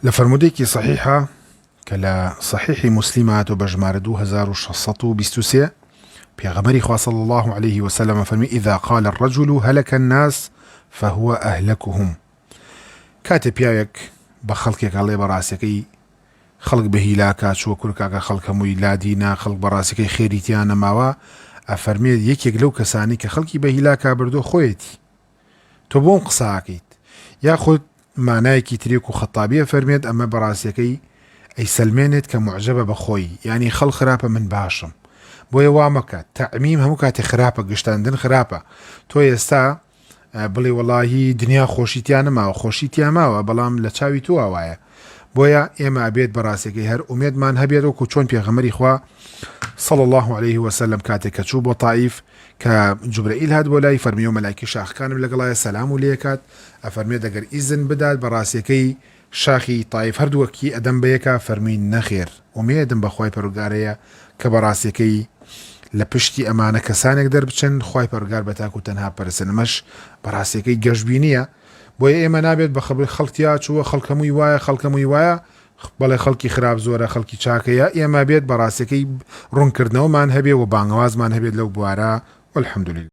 لفرموديكي صحيحة كلا صحيح مسلمات وبجماردو 1623 بيغمري خوا صلى الله عليه وسلم فرمي إذا قال الرجل هلك الناس فهو أهلكهم. كاتب ياك بخلقك الله براسكي خلق بهلاكات شو كركاك خلق ميلادينا خلق براسكي خيريتيانا ماوا أفرمي يكيك لو كساني كخلقي بهلاكا بردو خويتي تبون قصاكيت ياخد معنايكي تريكو خطابية فرميت أما براسكي أي سلمينت كمعجبة بخوي يعني خلق خرابة من باشم بۆیە وامەکە تعمیم هەموو کاتێک خراپە گەشتاندن خراپە تۆ ئێستا بڵێ وەڵاهی دنیا خۆشیتیان نەماوە خۆشیتیان ماوە بەڵام لە چاوی تو وایە بۆیە ئێمە ئەبێت بەڕاستێکی هەر ئومێدمان هەبێت وەکو چۆن پێغەمبەری خوا صلى الله عليه وسلم کاتێک کە چوو بۆ طائف کە جوبرەئیل هات بۆ لای فەرمی و مەلایکی شاخەکانم لەگەڵایە سەلام و لێکات ئەفەرمێت ئەگەر ئیزن بدات بەڕاستیەکەی شاخی طائف هەردووەکی ئەدەم بەیەکە فەرمی نەخێر ئومێدم بەخوای پەروەردگارەیە کە بەڕاستیەکەی لە پشتی ئەمانە کەسانێک دەربچن خوای پەروەردگار بە تاک و تەنها پەرستنمەش بەڕاستیەکەی گەشتبینیە بۆیە ئێمە نابێت بە خەبر خەڵکیا چووە خەڵکەمووی وایە خەڵکەمووی وایە بەڵێ خەڵکی خراپ زۆرە خەڵکی چاکەیە ئێمە بێت بەڕاستیەکەی ڕوونکردنەوەمان هەبێ و بانگوازمان هەبێت لەو بوارە والحەمدولله.